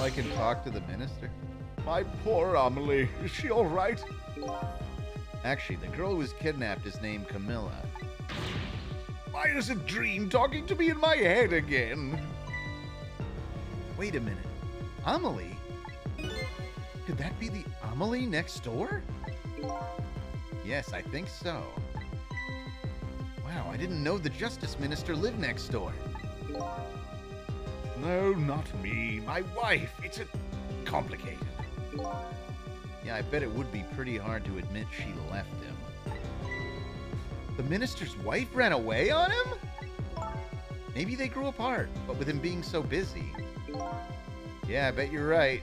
I can talk to the minister. My poor Amelie. Is she all right? Actually, the girl who was kidnapped is named Camilla. Why is a dream talking to me in my head again? Wait a minute. Amelie? Could that be the Amelie next door? Yes, I think so. Wow, I didn't know the Justice Minister lived next door. No, not me. My wife. It's complicated. Yeah, I bet it would be pretty hard to admit she left him. The minister's wife ran away on him? Maybe they grew apart, but with him being so busy. Yeah, I bet you're right.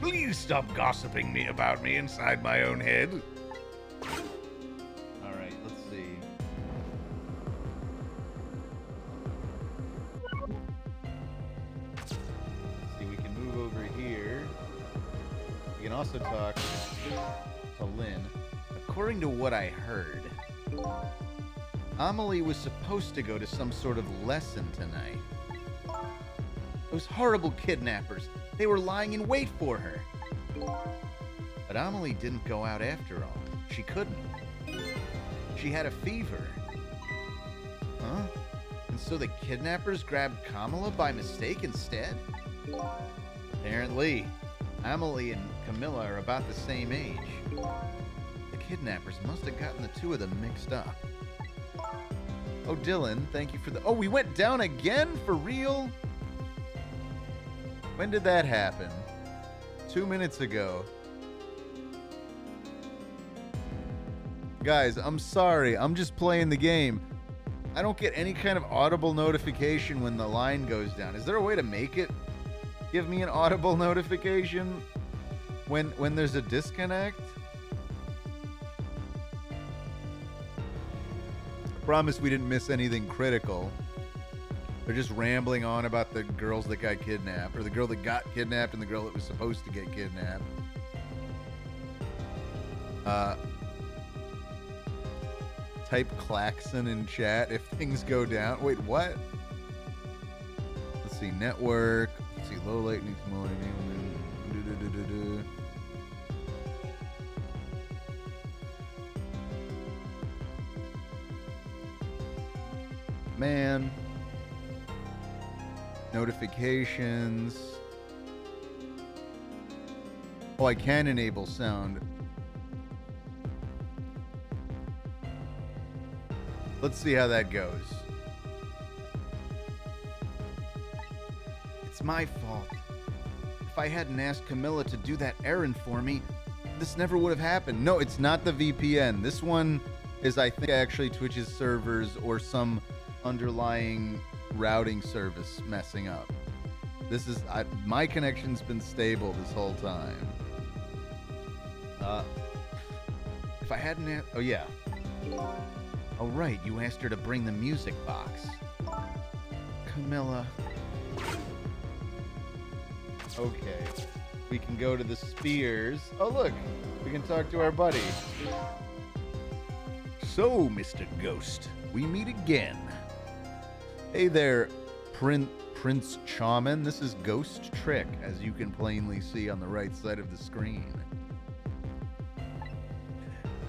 Please stop gossiping about me inside my own head. Alright, let's see. Let's see, we can move over here. We can also talk to Lynn. According to what I heard, Amelie was supposed to go to some sort of lesson tonight. Those horrible kidnappers, they were lying in wait for her. But Amelie didn't go out after all. She couldn't. She had a fever. Huh? And so the kidnappers grabbed Kamala by mistake instead? Apparently, Amelie and Camilla are about the same age. The kidnappers must have gotten the two of them mixed up. Oh, Dylan, thank you for the... Oh, we went down again? For real? When did that happen? 2 minutes ago. Guys, I'm sorry. I'm just playing the game. I don't get any kind of audible notification when the line goes down. Is there a way to make it give me an audible notification when there's a disconnect? I promise we didn't miss anything critical. They're just rambling on about the girls that got kidnapped, or the girl that got kidnapped and the girl that was supposed to get kidnapped. Type klaxon in chat if things go down. Wait, what? Let's see, network. Let's see, low latency mode. Man. Notifications. Oh, I can enable sound. Let's see how that goes. It's my fault. If I hadn't asked Camilla to do that errand for me, this never would have happened. No, it's not the VPN. This one is, I think, actually Twitch's servers or some underlying routing service messing up. This is my connection's been stable this whole time. If I hadn't oh yeah. Oh right, you asked her to bring the music box. Camilla. Okay. We can go to the Spears. Oh look, we can talk to our buddy. So, Mr. Ghost, we meet again. Hey there, Prince Chaman. This is Ghost Trick, as you can plainly see on the right side of the screen.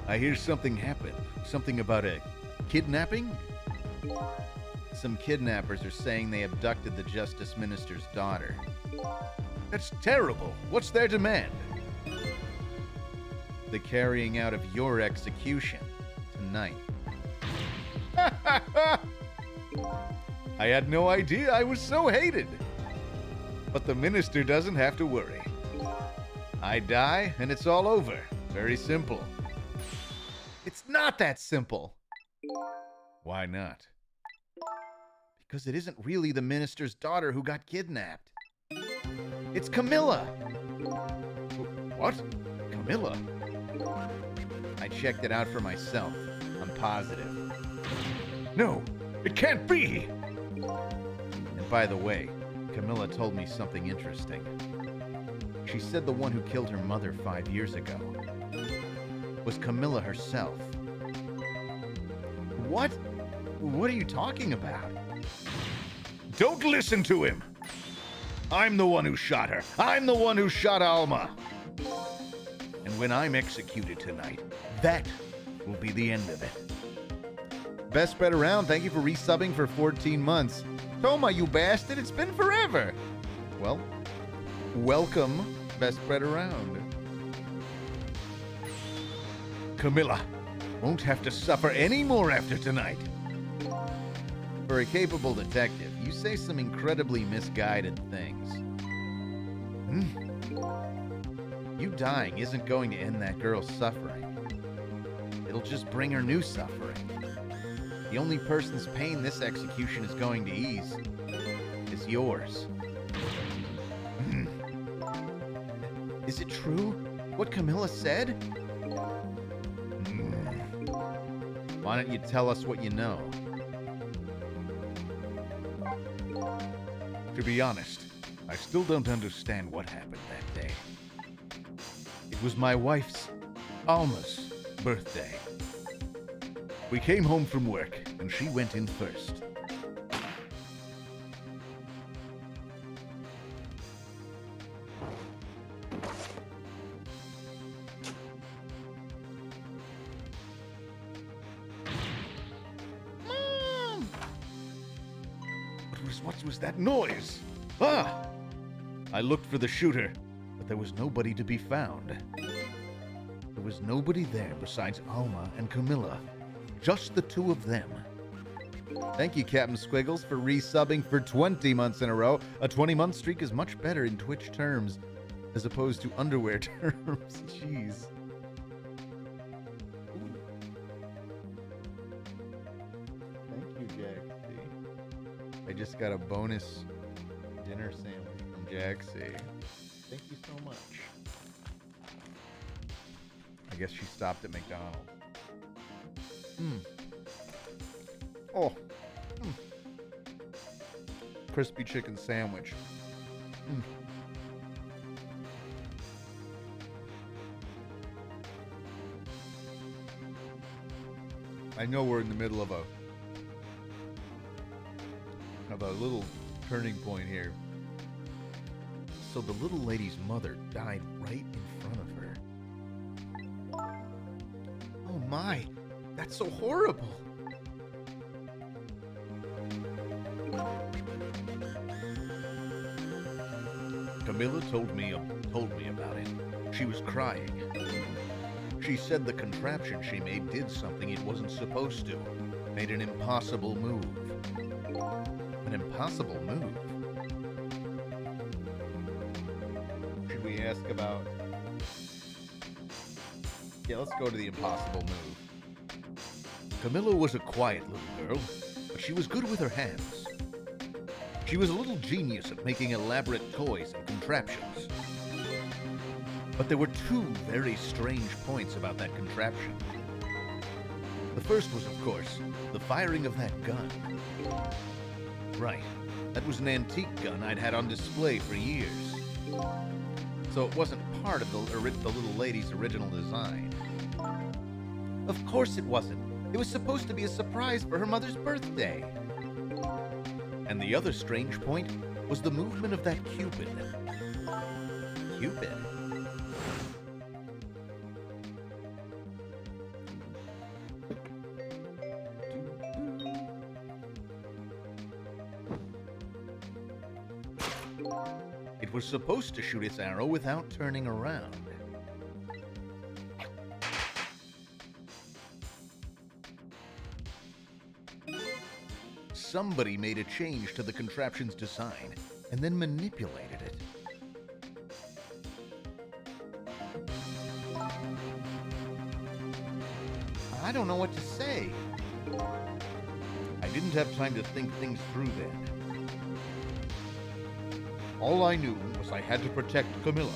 I hear something happened. Something about a kidnapping? Some kidnappers are saying they abducted the Justice Minister's daughter. That's terrible. What's their demand? The carrying out of your execution tonight. I had no idea I was so hated. But the minister doesn't have to worry. I die and it's all over. Very simple. It's not that simple. Why not? Because it isn't really the minister's daughter who got kidnapped. It's Camilla. What? Camilla? I checked it out for myself. I'm positive. No, it can't be. And by the way, Camilla told me something interesting. She said the one who killed her mother 5 years ago was Camilla herself. What? What are you talking about? Don't listen to him. I'm the one who shot her. I'm the one who shot Alma. And when I'm executed tonight, that will be the end of it. Best bet around, thank you for resubbing for 14 months. Toma, you bastard, it's been forever. Well, welcome, best bet around. Camilla won't have to suffer any more after tonight. For a capable detective, you say some incredibly misguided things. You dying isn't going to end that girl's suffering. It'll just bring her new suffering. The only person's pain this execution is going to ease is yours. Is it true what Camilla said? Why don't you tell us what you know? To be honest, I still don't understand what happened that day. It was my wife's, Alma's, birthday. We came home from work, and she went in first. Mom! What was that noise? Ah! I looked for the shooter, but there was nobody to be found. There was nobody there besides Alma and Camilla. Just the two of them. Thank you, Captain Squiggles, for resubbing for 20 months in a row. A 20-month streak is much better in Twitch terms, as opposed to underwear terms. Jeez. Thank you, Jack C. I just got a bonus dinner sandwich from Jack C. Thank you so much. I guess she stopped at McDonald's. Oh. Crispy chicken sandwich. I know we're in the middle of a little turning point here. So the little lady's mother died right in front of her. Oh my, that's so horrible. Camilla told me about it. She was crying. She said the contraption she made did something it wasn't supposed to. Made an impossible move. An impossible move? Should we ask about... Yeah, let's go to the impossible move. Camilla was a quiet little girl, but she was good with her hands. She was a little genius at making elaborate toys and contraptions. But there were two very strange points about that contraption. The first was, of course, the firing of that gun. Right, that was an antique gun I'd had on display for years. So it wasn't part of the little lady's original design. Of course it wasn't. It was supposed to be a surprise for her mother's birthday. And the other strange point was the movement of that Cupid. Cupid? It was supposed to shoot its arrow without turning around. Somebody made a change to the contraption's design and then manipulated it. I don't know what to say. I didn't have time to think things through then. All I knew was I had to protect Camilla.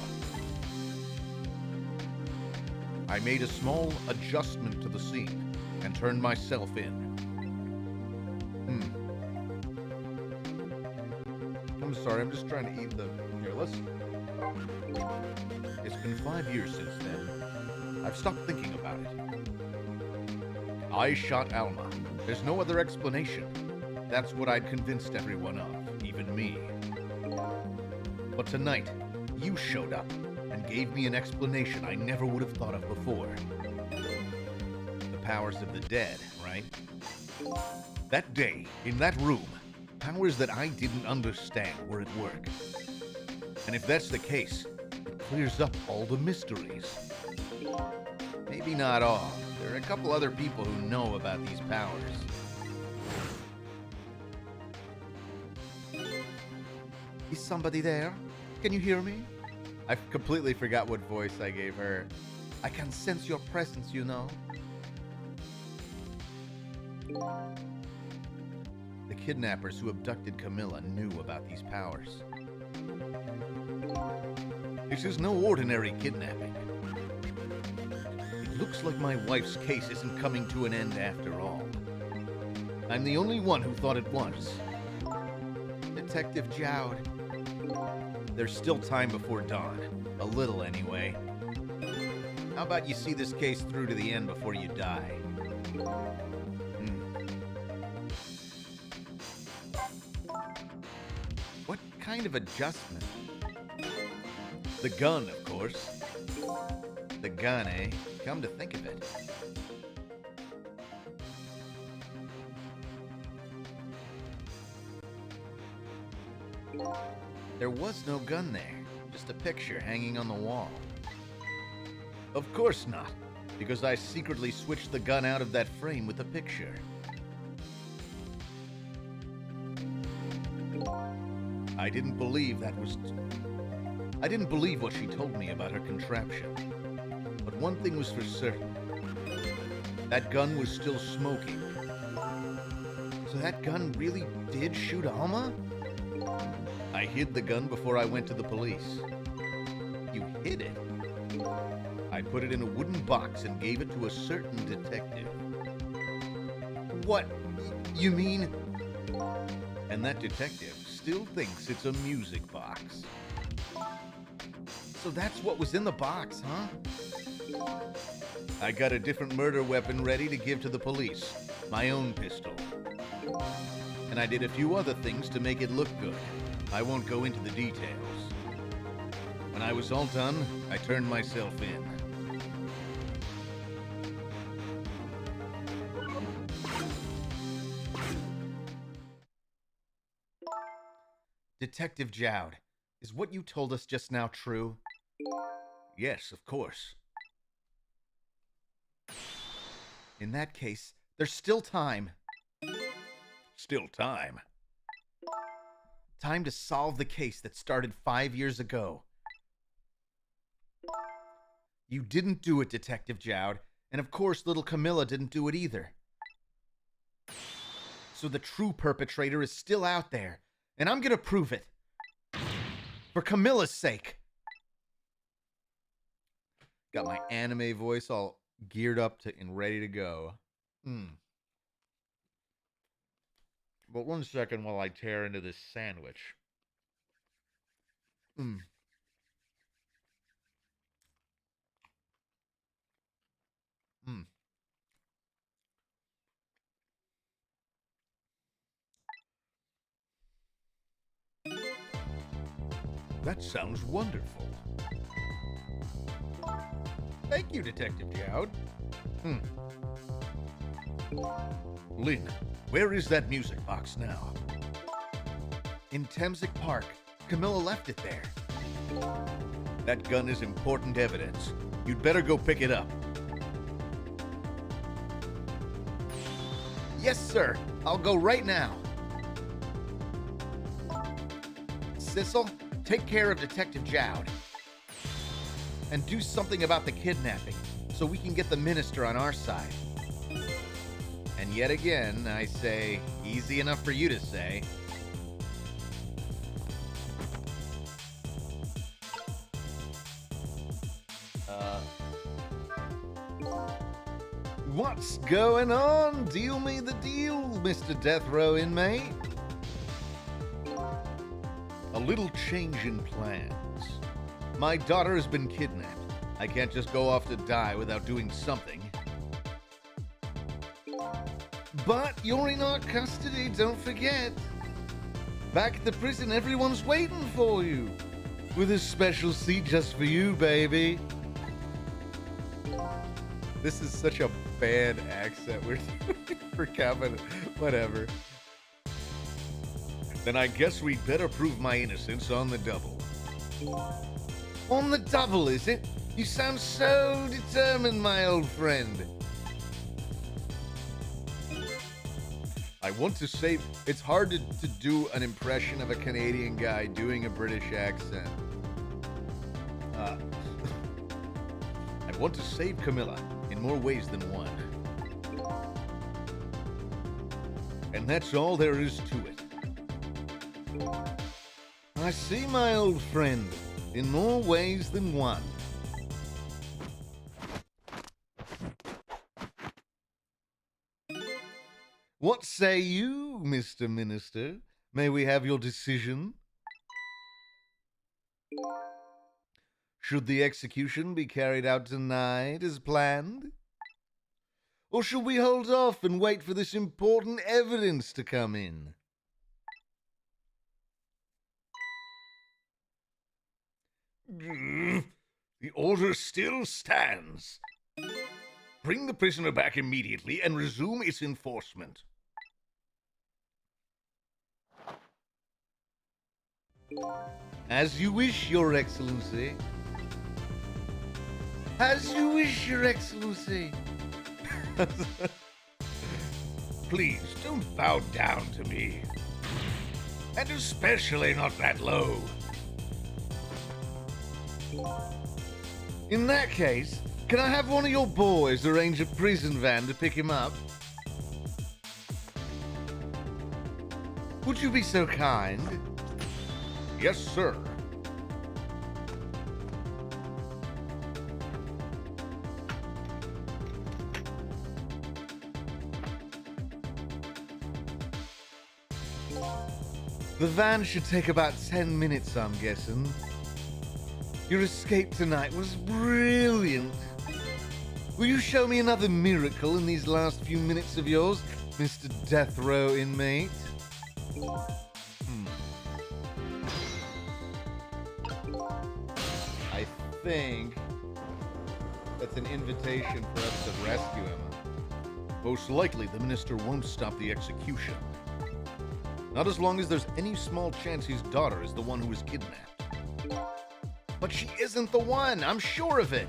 I made a small adjustment to the scene and turned myself in. I'm sorry, I'm just trying to eat the... Here, let's... It's been 5 years since then. I've stopped thinking about it. I shot Alma. There's no other explanation. That's what I'd convinced everyone of, even me. But tonight, you showed up and gave me an explanation I never would have thought of before. The powers of the dead, right? That day, in that room, powers that I didn't understand were at work. And if that's the case, it clears up all the mysteries. Maybe not all. There are a couple other people who know about these powers. Is somebody there? Can you hear me? I completely forgot what voice I gave her. I can sense your presence, you know. The kidnappers who abducted Camilla knew about these powers. This is no ordinary kidnapping. It looks like my wife's case isn't coming to an end after all. I'm the only one who thought it was. Detective Jowd. There's still time before dawn. A little, anyway. How about you see this case through to the end before you die? What kind of adjustment? The gun, of course. The gun, eh? Come to think of it. There was no gun there, just a picture hanging on the wall. Of course not, because I secretly switched the gun out of that frame with the picture. I didn't believe what she told me about her contraption. But one thing was for certain. That gun was still smoking. So that gun really did shoot Alma? I hid the gun before I went to the police. You hid it? I put it in a wooden box and gave it to a certain detective. What? You mean? And that detective still thinks it's a music box. So that's what was in the box, huh? I got a different murder weapon ready to give to the police. My own pistol. And I did a few other things to make it look good. I won't go into the details. When I was all done, I turned myself in. Detective Jowd, is what you told us just now true? Yes, of course. In that case, there's still time. Still time. Time to solve the case that started 5 years ago. You didn't do it, Detective Jowd, and of course little Camilla didn't do it either. So the true perpetrator is still out there, and I'm gonna prove it. For Camilla's sake. Got my anime voice all geared up and ready to go. But 1 second while I tear into this sandwich. That sounds wonderful. Thank you, Detective Jowd. Lynn, where is that music box now? In Temsic Park. Camilla left it there. That gun is important evidence. You'd better go pick it up. Yes, sir. I'll go right now. Sissel, take care of Detective Jowd. And do something about the kidnapping, so we can get the minister on our side. And yet again, I say, easy enough for you to say. What's going on? Deal me the deal, Mr. Death Row inmate. A little change in plans. My daughter has been kidnapped. I can't just go off to die without doing something. But you're in our custody, don't forget. Back at the prison, everyone's waiting for you. with a special seat just for you, baby. This is such a bad accent we're doing for Kevin. Whatever. Then I guess we'd better prove my innocence on the double. On the double, is it? You sound so determined, my old friend. I want to say it's hard to do an impression of a Canadian guy doing a British accent. I want to save Camilla in more ways than one. And that's all there is to it. I see, my old friend, in more ways than one. What say you, Mr. Minister? May we have your decision? Should the execution be carried out tonight as planned? Or should we hold off and wait for this important evidence to come in? The order still stands. Bring the prisoner back immediately and resume its enforcement. As you wish, Your Excellency. As you wish, Your Excellency. Please, don't bow down to me. And especially not that low. In that case, can I have one of your boys arrange a prison van to pick him up? Would you be so kind? Yes, sir. The van should take about 10 minutes, I'm guessing. Your escape tonight was brilliant. Will you show me another miracle in these last few minutes of yours, Mr. Death Row inmate? I think that's an invitation for us to rescue him. Most likely, the minister won't stop the execution. Not as long as there's any small chance his daughter is the one who was kidnapped. But she isn't the one, I'm sure of it.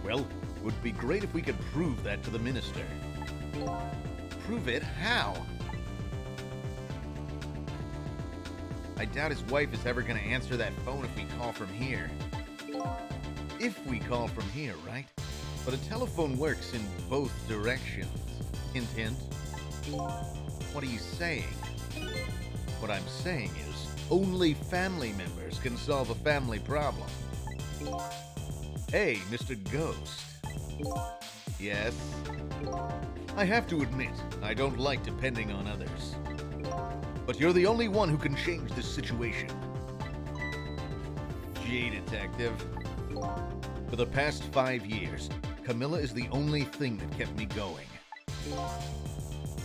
Well, it would be great if we could prove that to the minister. Prove it? How? I doubt his wife is ever going to answer that phone if we call from here. If we call from here, right? But a telephone works in both directions. Hint, hint. What are you saying? What I'm saying is, only family members can solve a family problem. Hey, Mr. Ghost. Yes? I have to admit, I don't like depending on others. But you're the only one who can change this situation. Gee, Detective. For the past 5 years, Camilla is the only thing that kept me going.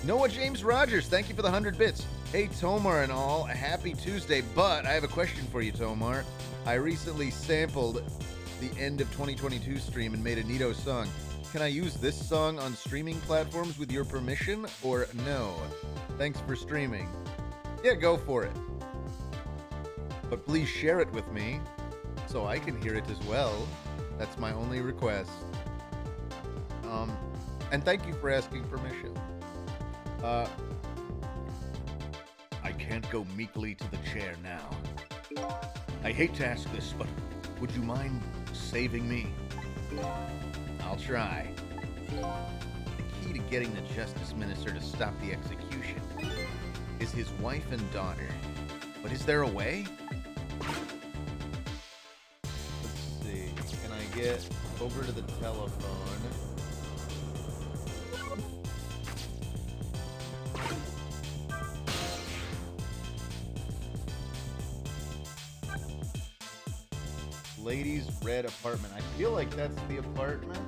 Noah James Rogers, thank you for the 100 bits. Hey, Tomar and all, a happy Tuesday, but I have a question for you, Tomar. I recently sampled the end of 2022 stream and made a neato song. Can I use this song on streaming platforms with your permission, or no? Thanks for streaming. Yeah, go for it. But please share it with me, so I can hear it as well. That's my only request. And thank you for asking permission. I can't go meekly to the chair now. I hate to ask this, but would you mind saving me? I'll try. The key to getting the Justice Minister to stop the execution is his wife and daughter. But is there a way? Let's see. Can I get over to the telephone? Ladies' red apartment. I feel like that's the apartment.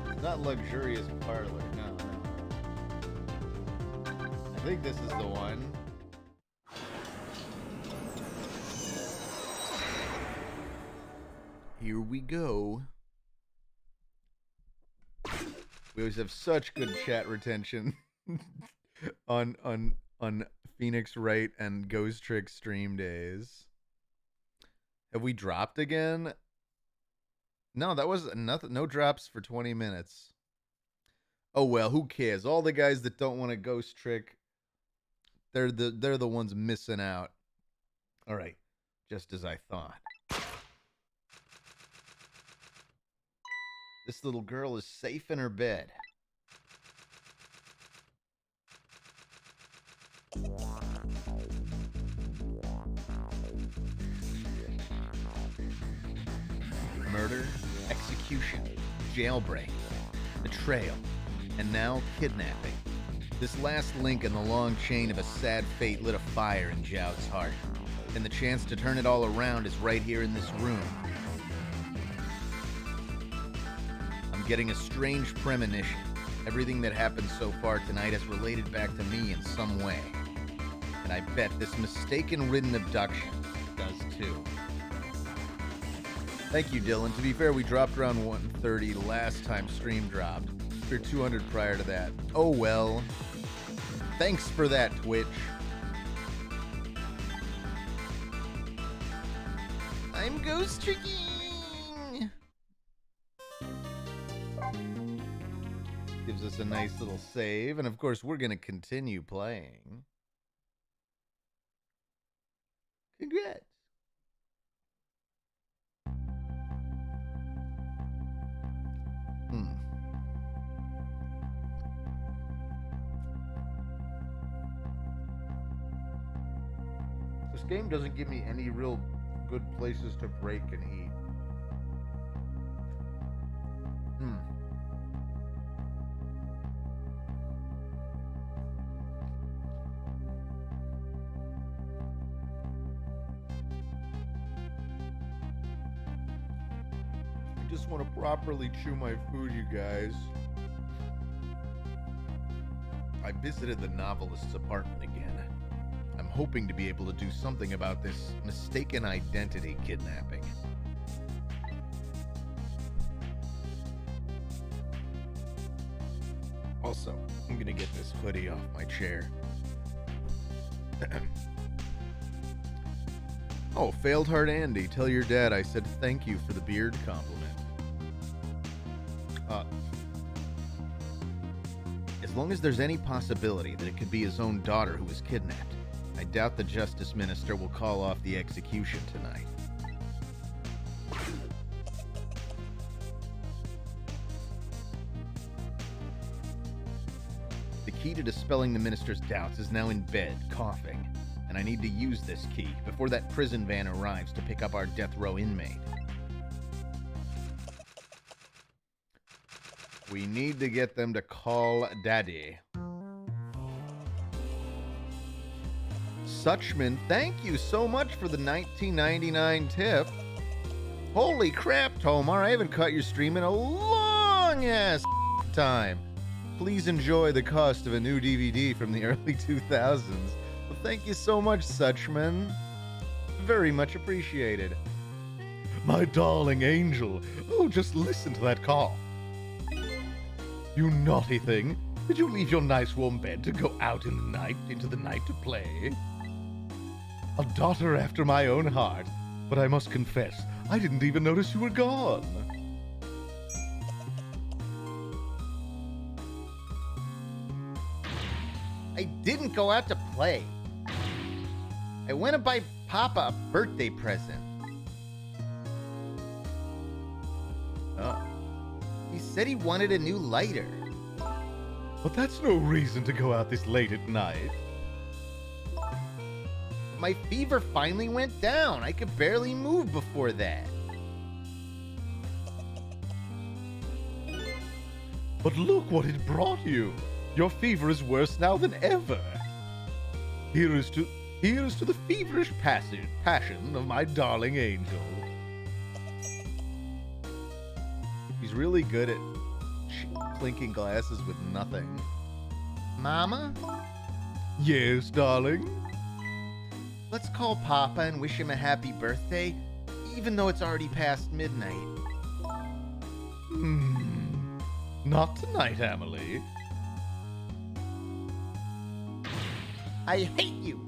It's not luxurious parlor. No. I think this is the one. Here we go. We always have such good chat retention on Phoenix Wright and Ghost Trick stream days. Have we dropped again? No, that was nothing. No drops for 20 minutes. Oh well, who cares? All the guys that don't want to Ghost Trick, they're the ones missing out. All right, just as I thought. This little girl is safe in her bed. Murder, execution, jailbreak, betrayal, and now kidnapping. This last link in the long chain of a sad fate lit a fire in Zhao's heart, and the chance to turn it all around is right here in this room. I'm getting a strange premonition. Everything that happened so far tonight has related back to me in some way. And I bet this mistaken-ridden abduction does too. Thank you, Dylan. To be fair, we dropped around 130 the last time stream dropped. We were 200 prior to that. Oh well. Thanks for that, Twitch. I'm ghost tricking! Gives us a nice little save, and of course we're going to continue playing. Congrats! This game doesn't give me any real good places to break and eat. I just want to properly chew my food, you guys. I visited the novelist's apartment again. I'm hoping to be able to do something about this mistaken identity kidnapping. Also, I'm gonna get this hoodie off my chair. Oh, Failed Heart Andy, tell your dad I said thank you for the beard compliment. As long as there's any possibility that it could be his own daughter who was kidnapped, I doubt the Justice Minister will call off the execution tonight. The key to dispelling the Minister's doubts is now in bed, coughing, and I need to use this key before that prison van arrives to pick up our death row inmate. We need to get them to call Daddy. Suchman, thank you so much for the $19.99 tip. Holy crap, Tomar, I haven't caught your stream in a long-ass time. Please enjoy the cost of a new DVD from the early 2000s. Well, thank you so much, Suchman. Very much appreciated. My darling angel. Oh, just listen to that call. You naughty thing. Did you leave your nice warm bed to go out into the night to play? A daughter after my own heart, but I must confess, I didn't even notice you were gone. I didn't go out to play. I went to buy Papa a birthday present. Oh. He said he wanted a new lighter. But that's no reason to go out this late at night. My fever finally went down. I could barely move before that. But look what it brought you. Your fever is worse now than ever. Here's to the feverish passion of my darling angel. He's really good at clinking glasses with nothing. Mama? Yes, darling? Let's call Papa and wish him a happy birthday. even though it's already past midnight. Not tonight, Emily. I hate you!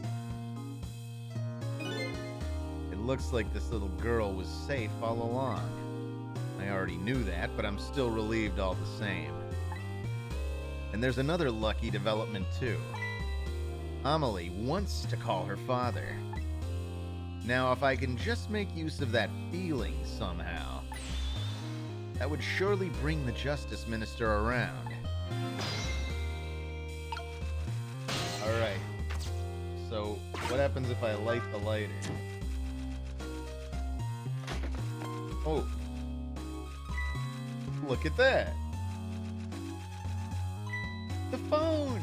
It looks like this little girl was safe all along. I already knew that, but I'm still relieved all the same. And there's another lucky development, too. Amelie wants to call her father. Now, if I can just make use of that feeling somehow, that would surely bring the Justice Minister around. Alright. So, what happens if I light the lighter? Oh. Look at that. The phone!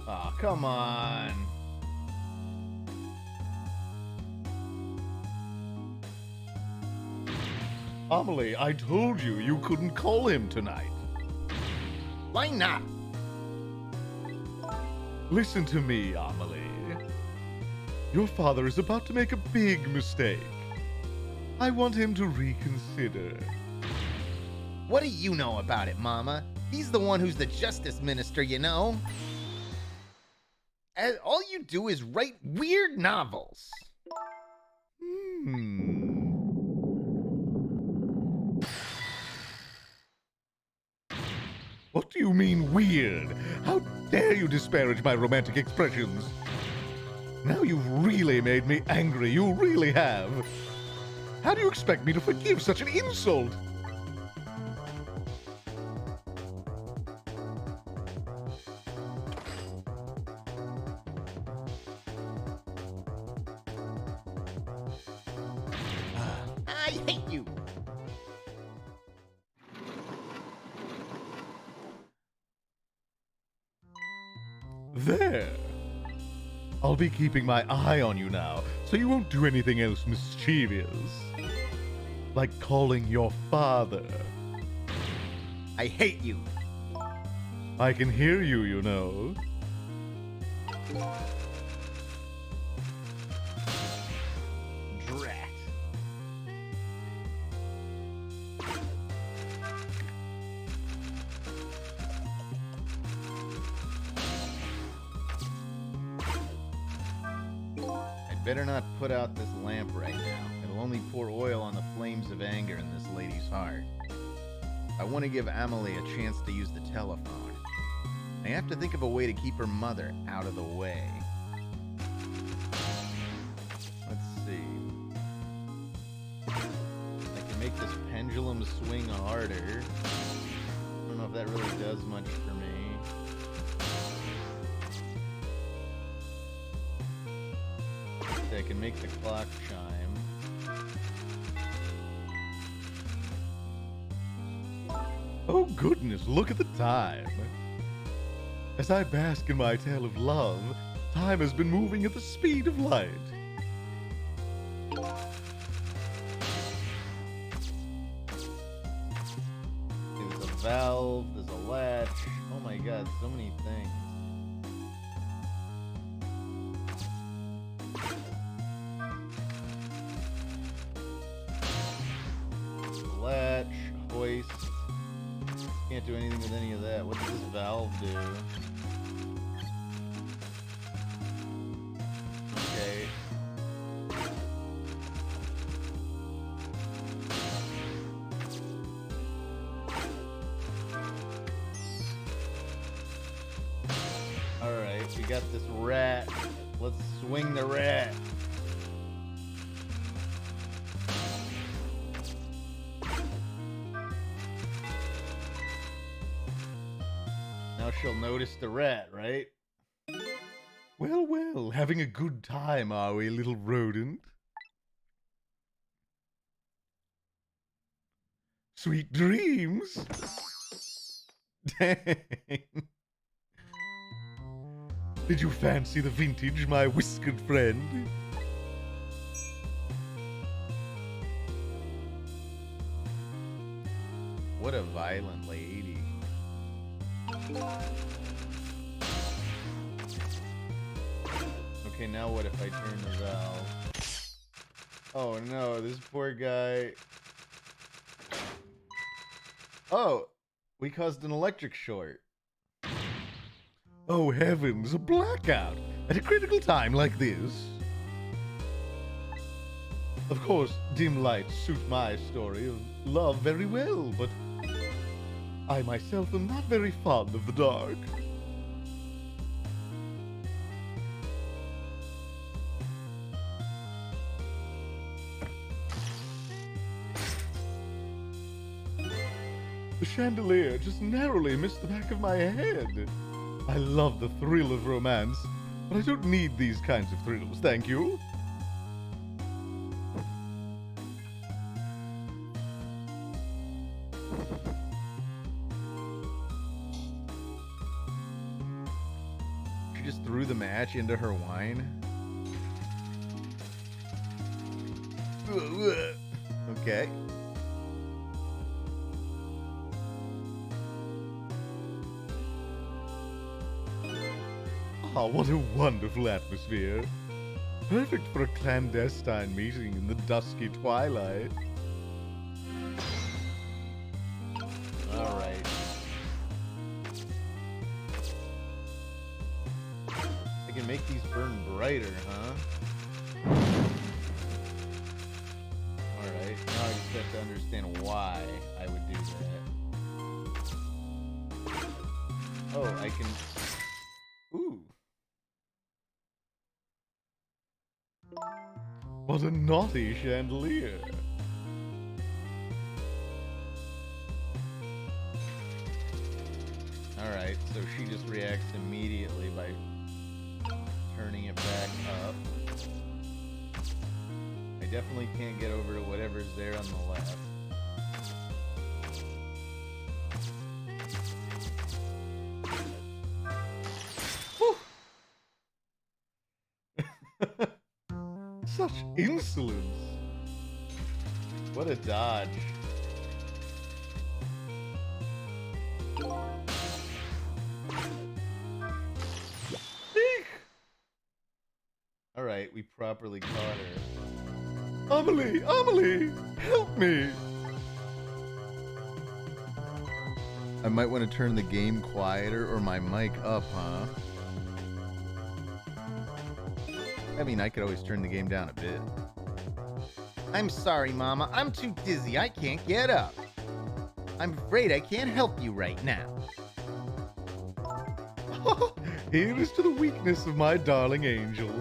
Aw, come on. Amelie, I told you you couldn't call him tonight. Why not? Listen to me, Amelie. Your father is about to make a big mistake. I want him to reconsider. What do you know about it, Mama? He's the one who's the Justice Minister, you know. All you do is write weird novels. What do you mean, weird? How dare you disparage my romantic expressions? Now you've really made me angry, you really have. How do you expect me to forgive such an insult? I hate you. There. I'll be keeping my eye on you now, so you won't do anything else mischievous. Like calling your father. I hate you. I can hear you, you know. Drat. I'd better not put out this lamp right now. It'll only pour oil on the flames of anger in this lady's heart. I want to give Amelie a chance to use the telephone. I have to think of a way to keep her mother out of the way. Let's see. I can make this pendulum swing harder. I don't know if that really does much for me. I can make the clock chime. Oh goodness, look at the time. As I bask in my tale of love, time has been moving at the speed of light. There's a valve, there's a latch. Oh my god, so many things. Latch, hoist. Can't do anything with any of that. What does this valve do? Okay. Alright, we got this rat. Let's swing the rat. Now she'll notice the rat, right? Well, well, having a good time, are we, little rodent? Sweet dreams! Dang. Did you fancy the vintage, my whiskered friend? What a violent lady. Okay, now what if I turn the valve? Oh no, this poor guy. Oh, we caused an electric short. Oh heavens, a blackout! At a critical time like this? Of course, dim lights suit my story of love very well, but I myself am not very fond of the dark. The chandelier just narrowly missed the back of my head. I love the thrill of romance, but I don't need these kinds of thrills, thank you. She just threw the match into her wine. Okay. Ah, what a wonderful atmosphere. Perfect for a clandestine meeting in the dusky twilight. Alright. I can make these burn brighter, huh? Alright, now I just have to understand why I would do that. Oh, I can... Ooh. What a naughty chandelier. Alright, so she just reacts immediately by turning it back up. I definitely can't get over to whatever's there on the left. Such insolence. What a dodge. Eek! Alright, we properly caught her. Amelie! Amelie! Help me! I might want to turn the game quieter or my mic up, huh? I mean, I could always turn the game down a bit. I'm sorry, Mama. I'm too dizzy. I can't get up. I'm afraid I can't help you right now. Here is to the weakness of my darling angel.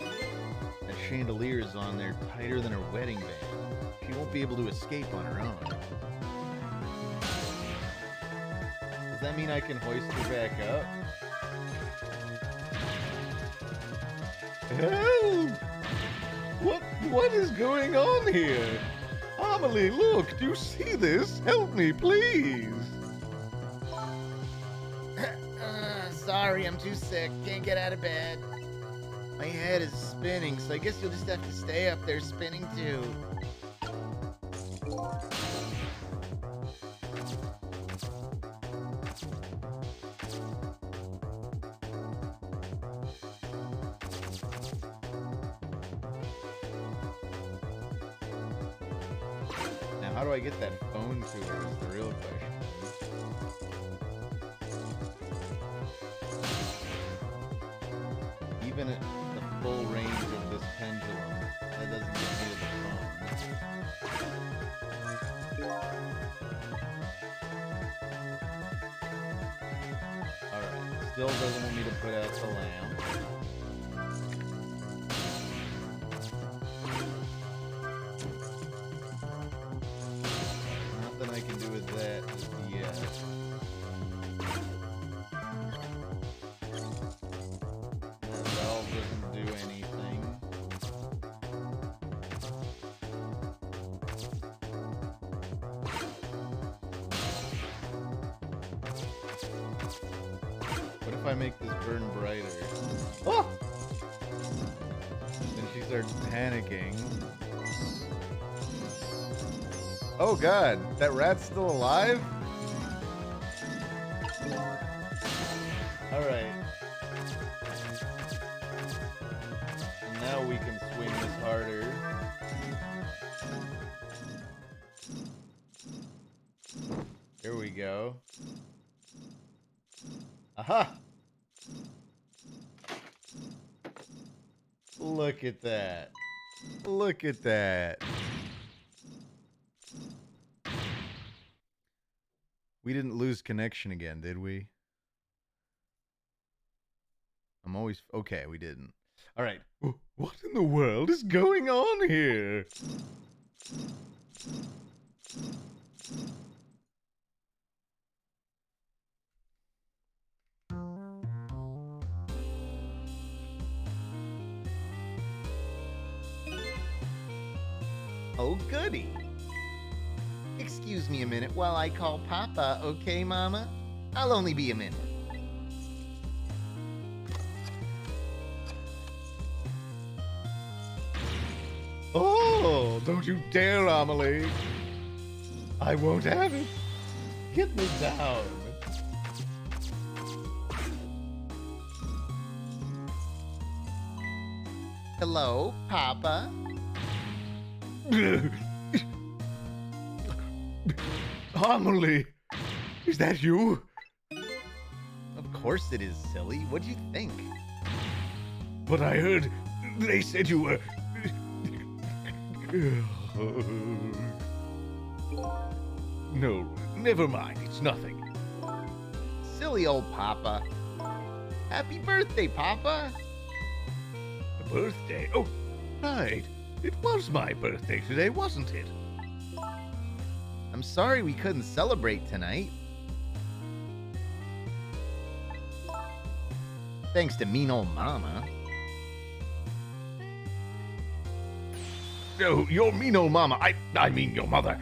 That chandelier is on there tighter than her wedding band. She won't be able to escape on her own. Does that mean I can hoist her back up? Help! What is going on here? Amelie, look, do you see this? Help me, please! Sorry, I'm too sick. Can't get out of bed. My head is spinning, so I guess you'll just have to stay up there spinning too. Now, how do I get that phone to her is the real question. Even at the full range of this pendulum, that doesn't get me to the phone. Alright, still doesn't want me to put out the lamp. Nothing I can do with that just yet. That valve doesn't do anything. What if I make this burn brighter? Oh! Then she starts panicking. Oh god, that rat's still alive? Alright. Now we can swing this harder. Here we go. Aha! Look at that. Look at that. We didn't lose connection again, did we? I'm always... Okay, we didn't. All right. What in the world is going on here? Oh, goody. Excuse me a minute while I call Papa, okay, Mama? I'll only be a minute. Oh, don't you dare, Amelie. I won't have it. Get me down. Hello, Papa? Amelie, is that you? Of course it is, silly. What'd you think? But I heard they said you were... No, never mind. It's nothing. Silly old Papa. Happy birthday, Papa. A birthday? Oh, right. It was my birthday today, wasn't it? I'm sorry we couldn't celebrate tonight. Thanks to mean old Mama. Oh, your mean old Mama. I mean your mother.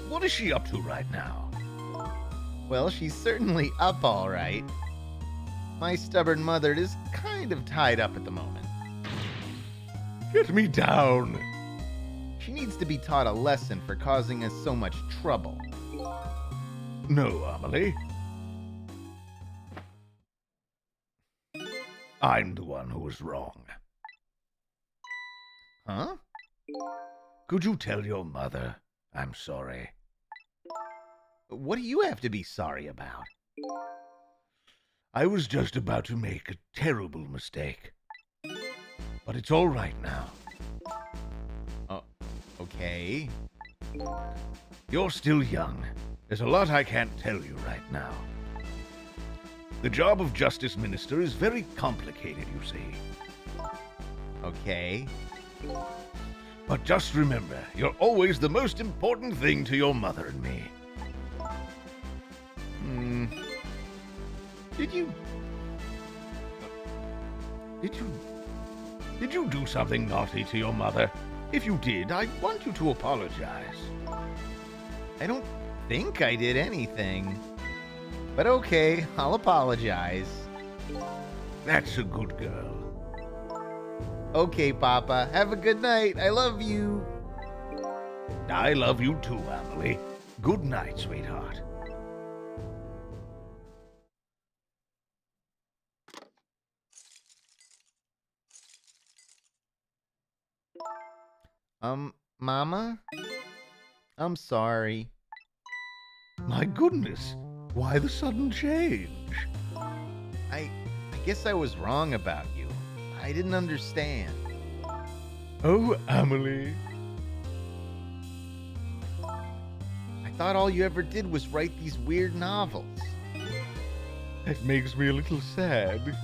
What is she up to right now? Well, she's certainly up all right. My stubborn mother is kind of tied up at the moment. Get me down. She needs to be taught a lesson for causing us so much trouble. No, Amelie. I'm the one who was wrong. Huh? Could you tell your mother I'm sorry? What do you have to be sorry about? I was just about to make a terrible mistake. But it's all right now. Okay. You're still young. There's a lot I can't tell you right now. The job of Justice Minister is very complicated, you see. Okay. But just remember, you're always the most important thing to your mother and me. Did you do something naughty to your mother? If you did, I want you to apologize. I don't think I did anything. But okay, I'll apologize. That's a good girl. Okay, Papa. Have a good night. I love you. I love you too, Amelie. Good night, sweetheart. Mama? I'm sorry. My goodness, why the sudden change? I guess I was wrong about you. I didn't understand. Oh, Amelie. I thought all you ever did was write these weird novels. That makes me a little sad.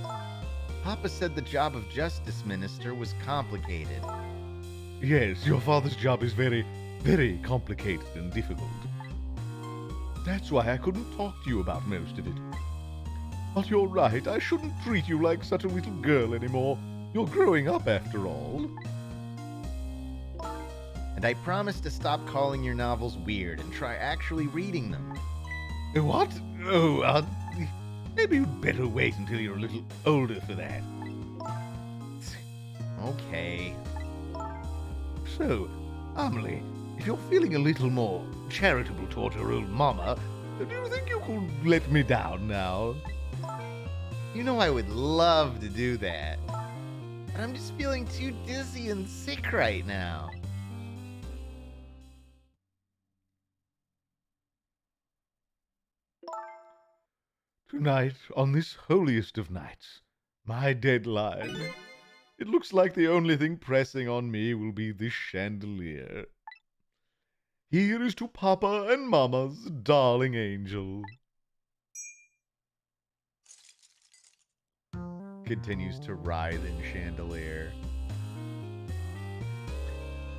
Papa said the job of Justice Minister was complicated. Yes, your father's job is very, very complicated and difficult. That's why I couldn't talk to you about most of it. But you're right, I shouldn't treat you like such a little girl anymore. You're growing up after all. And I promise to stop calling your novels weird and try actually reading them. What? Oh, maybe you'd better wait until you're a little older for that. Okay. So, Amelie, if you're feeling a little more charitable toward your old mama, do you think you could let me down now? You know I would love to do that. But I'm just feeling too dizzy and sick right now. Tonight, on this holiest of nights, my deadline. It looks like the only thing pressing on me will be this chandelier. Here is to Papa and Mama's darling angel. Continues to writhe in chandelier.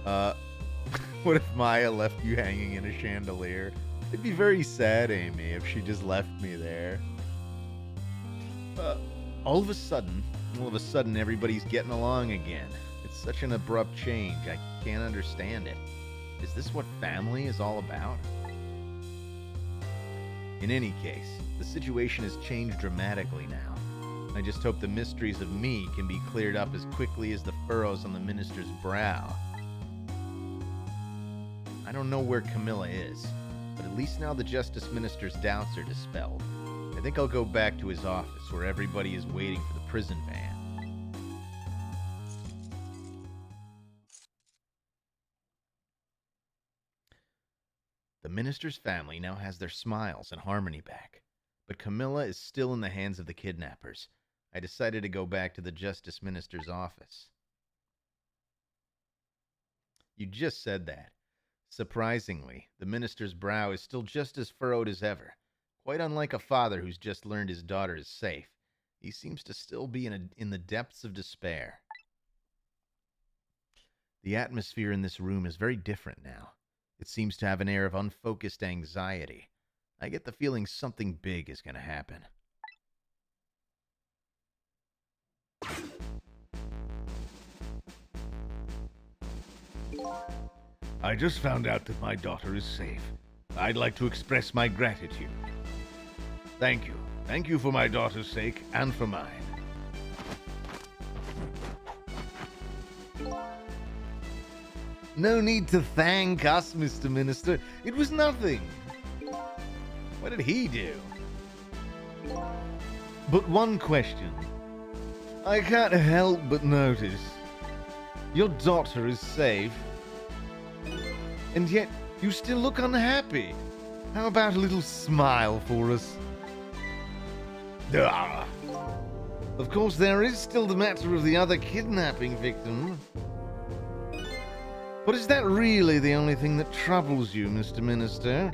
What if Maya left you hanging in a chandelier? It'd be very sad, Amy, if she just left me there. All of a sudden, everybody's getting along again. It's such an abrupt change. I can't understand it. Is this what family is all about? In any case, the situation has changed dramatically now. I just hope the mysteries of me can be cleared up as quickly as the furrows on the minister's brow. I don't know where Camilla is, but at least now the Justice Minister's doubts are dispelled. I think I'll go back to his office where everybody is waiting for the prison van. The minister's family now has their smiles and harmony back, but Camilla is still in the hands of the kidnappers. I decided to go back to the Justice Minister's office. You just said that. Surprisingly, the minister's brow is still just as furrowed as ever. Quite unlike a father who's just learned his daughter is safe, he seems to still be in the depths of despair. The atmosphere in this room is very different now. It seems to have an air of unfocused anxiety. I get the feeling something big is going to happen. I just found out that my daughter is safe. I'd like to express my gratitude. Thank you. Thank you for my daughter's sake and for mine. No need to thank us, Mr. Minister. It was nothing. What did he do? But one question. I can't help but notice. Your daughter is safe. And yet, you still look unhappy. How about a little smile for us? Of course, there is still the matter of the other kidnapping victim. But is that really the only thing that troubles you, Mr. Minister?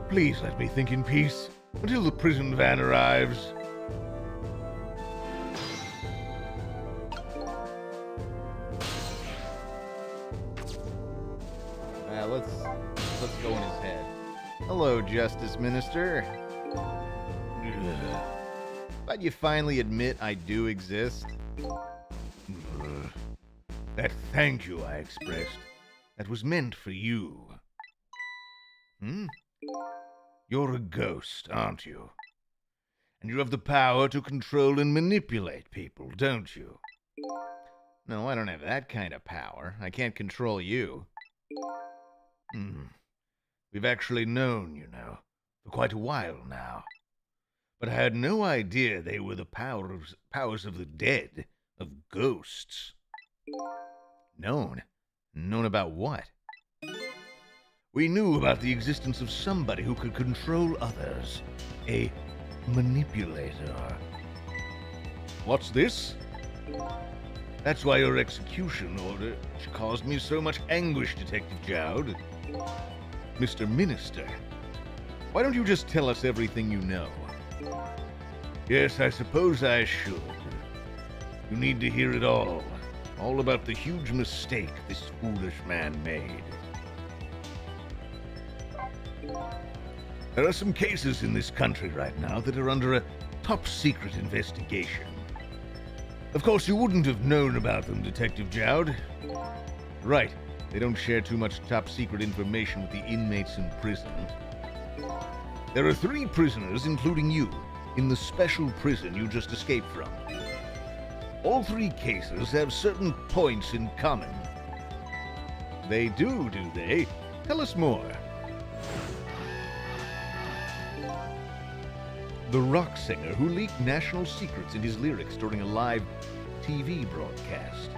Please let me think in peace until the prison van arrives. Let's go in his head. Hello, Justice Minister. But you finally admit I do exist? That thank you I expressed, that was meant for you. You're a ghost, aren't you? And you have the power to control and manipulate people, don't you? No, I don't have that kind of power. I can't control you. We've actually known, you know, for quite a while now. But I had no idea they were the powers of the dead, of ghosts. Known? Known about what? We knew about the existence of somebody who could control others. A manipulator. What's this? That's why your execution order caused me so much anguish, Detective Jowd. Mr. Minister, why don't you just tell us everything you know? Yes, I suppose I should. You need to hear it all. All about the huge mistake this foolish man made. There are some cases in this country right now that are under a top-secret investigation. Of course, you wouldn't have known about them, Detective Jowd. Right, they don't share too much top-secret information with the inmates in prison. There are 3 prisoners, including you, in the special prison you just escaped from. All 3 cases have certain points in common. They do they? Tell us more. The rock singer who leaked national secrets in his lyrics during a live TV broadcast.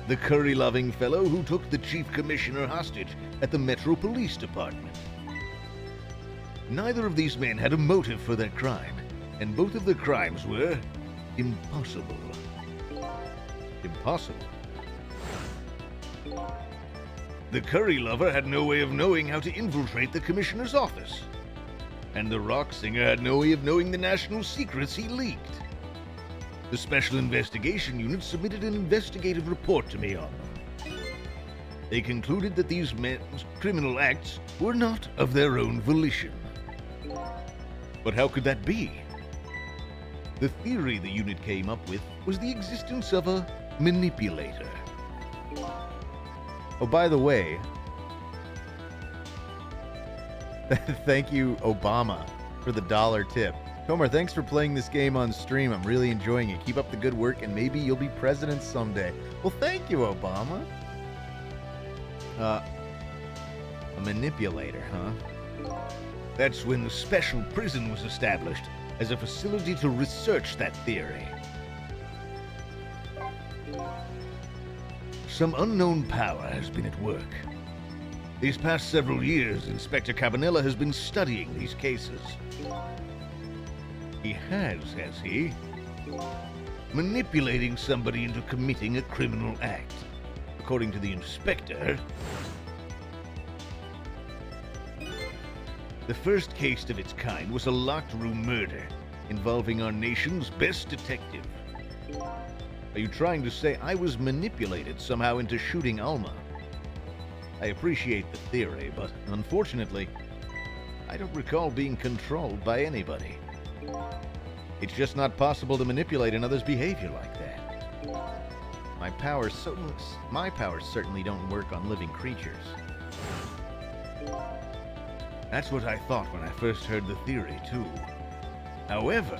The curry-loving fellow who took the chief commissioner hostage at the Metro Police Department. Neither of these men had a motive for their crime, and both of their crimes were impossible. Impossible? The curry lover had no way of knowing how to infiltrate the commissioner's office, and the rock singer had no way of knowing the national secrets he leaked. The Special Investigation Unit submitted an investigative report to me on them. They concluded that these men's criminal acts were not of their own volition. But how could that be? The theory the unit came up with was the existence of a manipulator. Oh, by the way, thank you, Obama, for the $1 tip. Tomar, thanks for playing this game on stream. I'm really enjoying it. Keep up the good work, and maybe you'll be president someday. Well, thank you, Obama. A manipulator, huh? That's when the special prison was established as a facility to research that theory. Some unknown power has been at work. These past several years, Inspector Cabanela has been studying these cases. He has he? Manipulating somebody into committing a criminal act. According to the inspector, the first case of its kind was a locked room murder involving our nation's best detective. Are you trying to say I was manipulated somehow into shooting Alma? I appreciate the theory, but unfortunately, I don't recall being controlled by anybody. It's just not possible to manipulate another's behavior like that. My powers certainly don't work on living creatures. That's what I thought when I first heard the theory, too. However,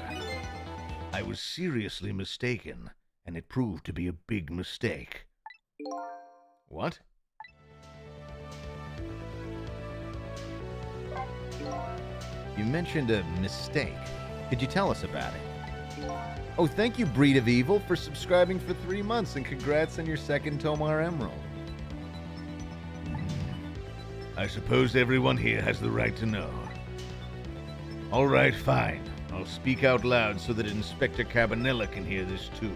I was seriously mistaken, and it proved to be a big mistake. What? You mentioned a mistake. Could you tell us about it? Oh, thank you, Breed of Evil, for subscribing for 3 months, and congrats on your second Tomar Emerald. I suppose everyone here has the right to know. All right, fine. I'll speak out loud so that Inspector Cabanela can hear this too.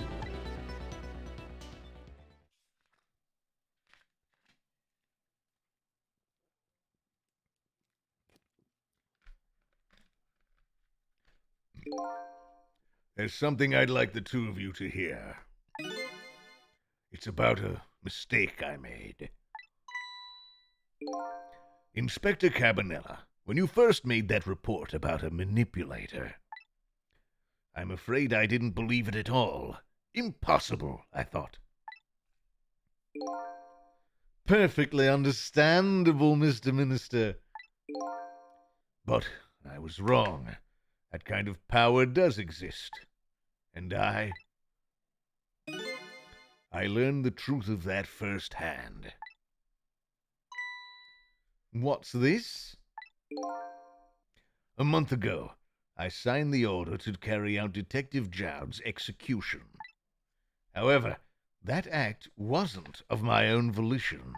There's something I'd like the two of you to hear. It's about a mistake I made. Inspector Cabanela, when you first made that report about a manipulator, I'm afraid I didn't believe it at all. Impossible, I thought. Perfectly understandable, Mr. Minister. But I was wrong. That kind of power does exist. And I learned the truth of that firsthand. What's this? A month ago, I signed the order to carry out Detective Jowd's execution. However, that act wasn't of my own volition.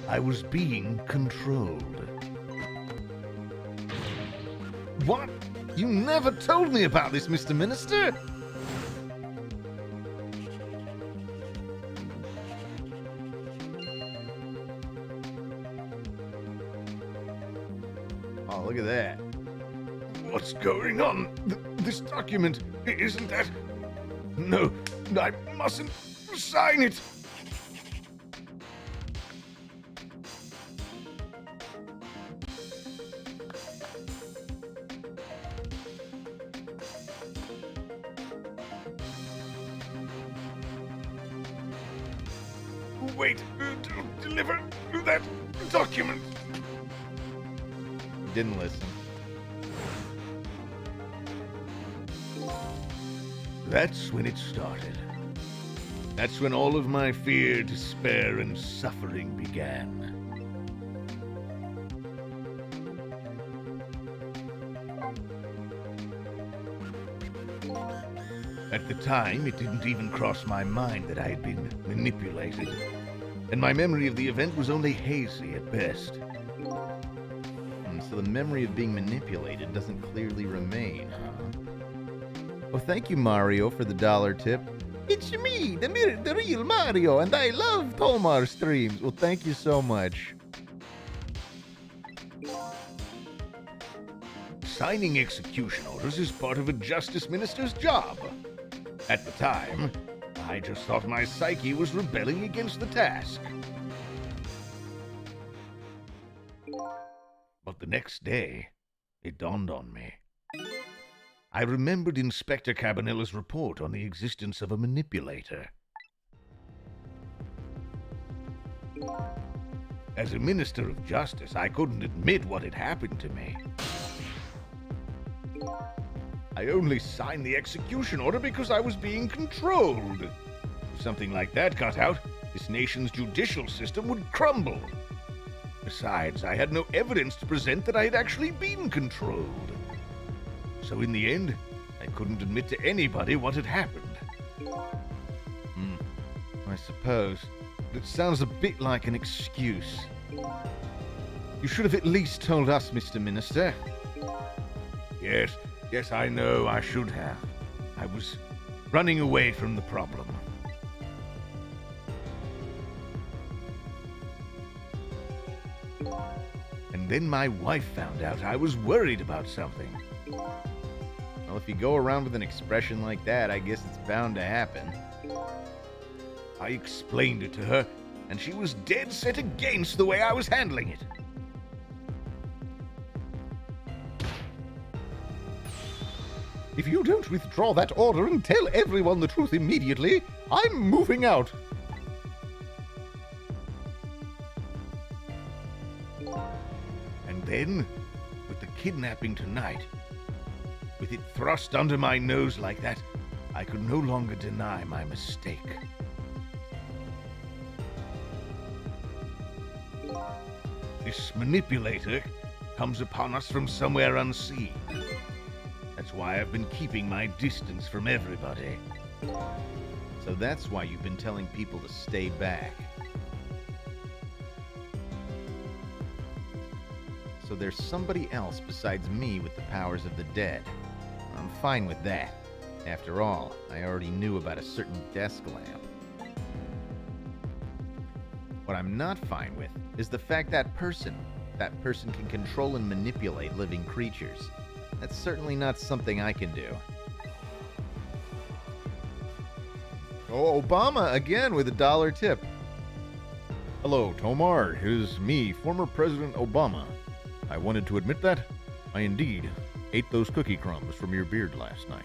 I was being controlled. What? You never told me about this, Mr. Minister! Oh, look at that. What's going on? This document, isn't that... No, I mustn't sign it! Wait, don't deliver that document! Didn't listen. That's when it started. That's when all of my fear, despair, and suffering began. At the time, it didn't even cross my mind that I had been manipulated, and my memory of the event was only hazy at best. So the memory of being manipulated doesn't clearly remain, huh? Well, thank you, Mario, for the $1 tip. It's me, the real Mario, and I love TomarStreams. Well, thank you so much. Signing execution orders is part of a justice minister's job. At the time, I just thought my psyche was rebelling against the task. But the next day, it dawned on me. I remembered Inspector Cabanella's report on the existence of a manipulator. As a minister of justice, I couldn't admit what had happened to me. I only signed the execution order because I was being controlled. If something like that got out, this nation's judicial system would crumble. Besides, I had no evidence to present that I had actually been controlled. So in the end, I couldn't admit to anybody what had happened. I suppose. But it sounds a bit like an excuse. You should have at least told us, Mr. Minister. Yes, I know I should have. I was running away from the problem. And then my wife found out I was worried about something. Well, if you go around with an expression like that, I guess it's bound to happen. I explained it to her, and she was dead set against the way I was handling it. If you don't withdraw that order and tell everyone the truth immediately, I'm moving out. And then, with the kidnapping tonight, with it thrust under my nose like that, I could no longer deny my mistake. This manipulator comes upon us from somewhere unseen. That's why I've been keeping my distance from everybody. So that's why you've been telling people to stay back. So there's somebody else besides me with the powers of the dead. I'm fine with that. After all, I already knew about a certain desk lamp. What I'm not fine with is the fact that person can control and manipulate living creatures. That's certainly not something I can do. Oh, Obama again with a $1 tip. Hello, Tomar. It is me, former President Obama. I wanted to admit that I indeed ate those cookie crumbs from your beard last night.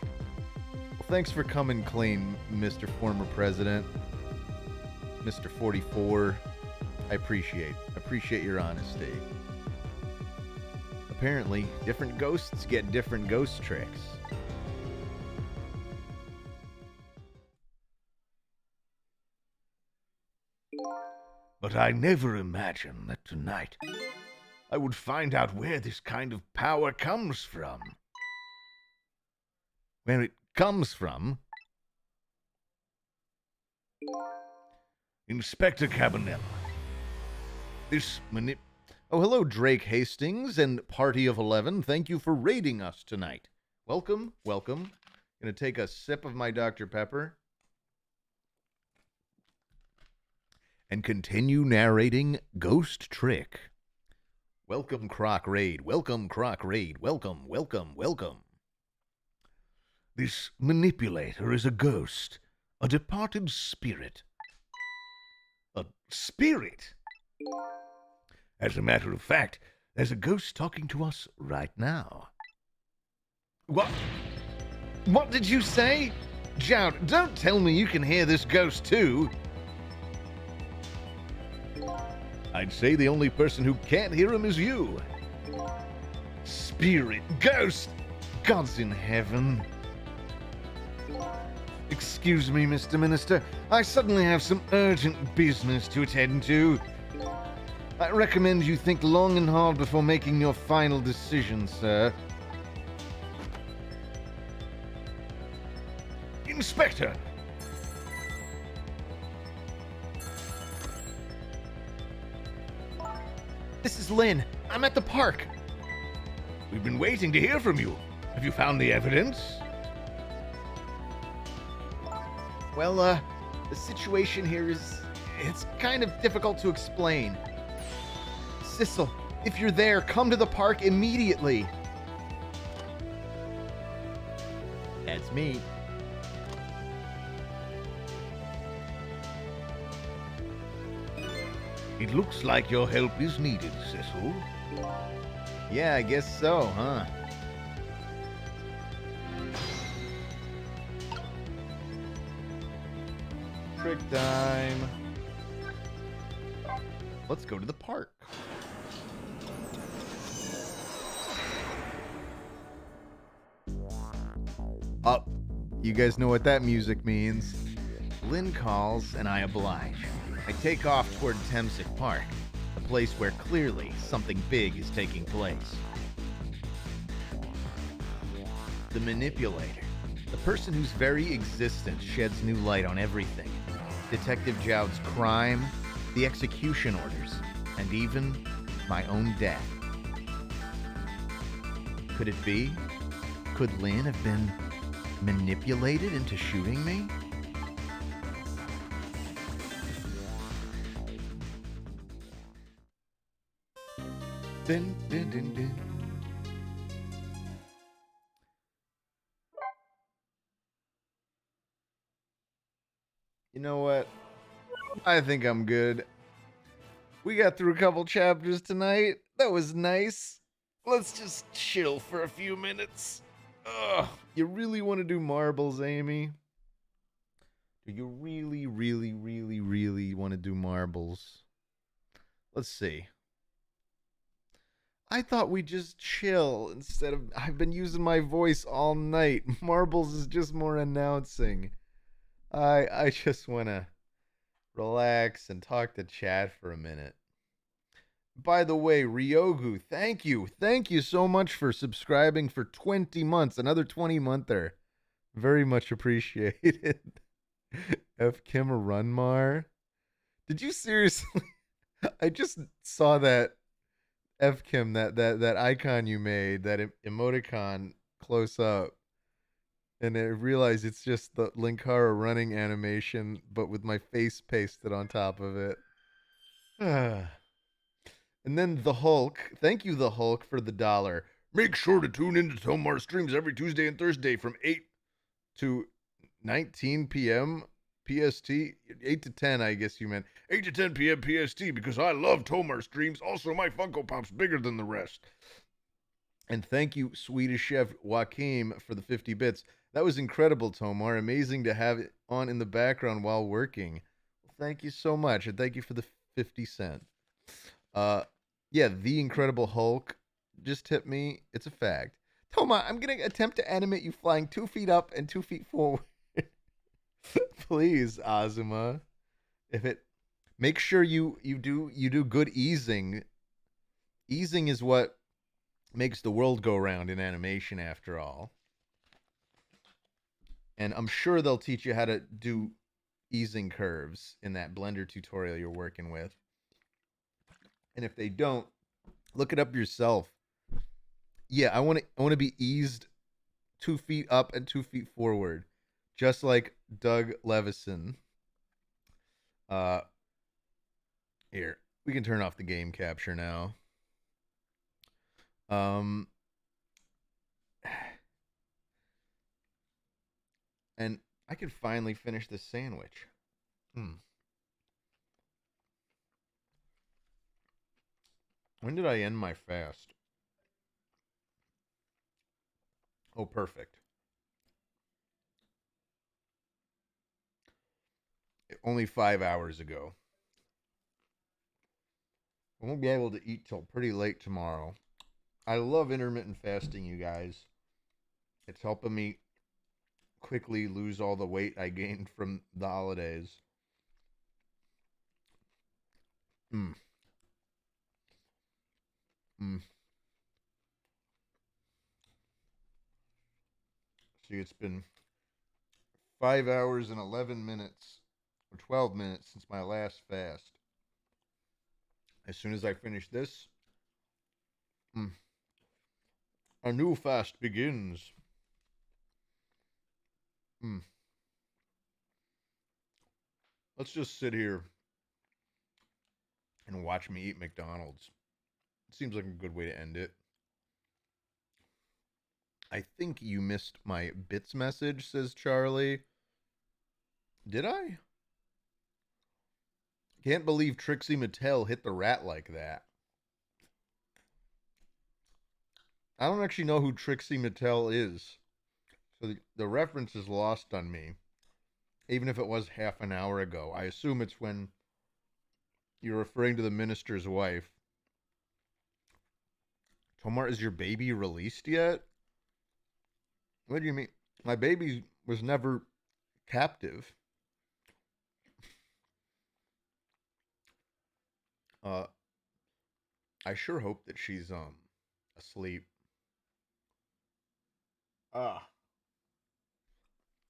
Well, thanks for coming clean, Mr. Former President. Mr. 44. I appreciate your honesty. Apparently, different ghosts get different ghost tricks. But I never imagined that tonight I would find out where this kind of power comes from. Where it comes from? Inspector Cabanella. Oh, hello, Drake Hastings and Party of 11. Thank you for raiding us tonight. Welcome. Gonna take a sip of my Dr. Pepper and continue narrating Ghost Trick. Welcome, Croc Raid. Welcome. This manipulator is a ghost, a departed spirit. A spirit? As a matter of fact, there's a ghost talking to us right now. What? What did you say? Jout, don't tell me you can hear this ghost too. I'd say the only person who can't hear him is you. Spirit, ghost, gods in heaven. Excuse me, Mr. Minister. I suddenly have some urgent business to attend to. I recommend you think long and hard before making your final decision, sir. Inspector! This is Lynn. I'm at the park. We've been waiting to hear from you. Have you found the evidence? Well, the situation here it's kind of difficult to explain. Sissel, if you're there, come to the park immediately. That's me. It looks like your help is needed, Cecil. Yeah, I guess so, huh? Trick time. Let's go to the park. Oh, you guys know what that music means. Lynn calls and I oblige. I take off toward Temsic Park, a place where clearly something big is taking place. The manipulator, the person whose very existence sheds new light on everything. Detective Jowd's crime, the execution orders, and even my own death. Could it be? Could Lynn have been manipulated into shooting me? Dun, dun, dun, dun. You know what? I think I'm good. We got through a couple chapters tonight. That was nice. Let's just chill for a few minutes. Ugh, you really want to do marbles, Amy? Do you really, really, really, really want to do marbles? Let's see. I thought we'd just chill instead of... I've been using my voice all night. Marbles is just more announcing. I just want to relax and talk to chat for a minute. By the way, Ryogu, thank you. Thank you so much for subscribing for 20 months. Another 20-monther. Very much appreciated. F. Kim Runmar. Did you seriously? I just saw that F. Kim, that icon you made, that emoticon close up. And I realized it's just the Linkara running animation, but with my face pasted on top of it. And then the Hulk. Thank you, the Hulk, for the $1. Make sure to tune in to Tomar Streams every Tuesday and Thursday from 8 to 19 p.m. PST. 8 to 10, I guess you meant. 8 to 10 p.m. PST because I love Tomar Streams. Also, my Funko Pop's bigger than the rest. And thank you, Swedish Chef Joachim, for the 50 bits. That was incredible, Tomar. Amazing to have it on in the background while working. Thank you so much, and thank you for the 50 cent. Yeah, the Incredible Hulk just tipped me. It's a fact. Toma, I'm gonna attempt to animate you flying 2 feet up and 2 feet forward. Please, Azuma. Make sure you do good easing. Easing is what makes the world go round in animation, after all. And I'm sure they'll teach you how to do easing curves in that Blender tutorial you're working with. And if they don't, look it up yourself. Yeah, I want to be eased 2 feet up and 2 feet forward, just like Doug Levison. Here, we can turn off the game capture now. And I could finally finish this sandwich. When did I end my fast? Oh, perfect. Only 5 hours ago. I won't be able to eat till pretty late tomorrow. I love intermittent fasting, you guys. It's helping me quickly lose all the weight I gained from the holidays. Mm, mm. See, it's been 5 hours and 11 minutes, or 12 minutes since my last fast. As soon as I finish this, mm, a new fast begins. Mm. Let's just sit here and watch me eat McDonald's. It seems like a good way to end it. I think you missed my bits message, says Charlie. Did I? Can't believe Trixie Mattel hit the rat like that. I don't actually know who Trixie Mattel is. So the reference is lost on me. Even if it was half an hour ago. I assume it's when you're referring to the minister's wife. Tomar, is your baby released yet? What do you mean? My baby was never captive. Uh, I sure hope that she's asleep. Ah,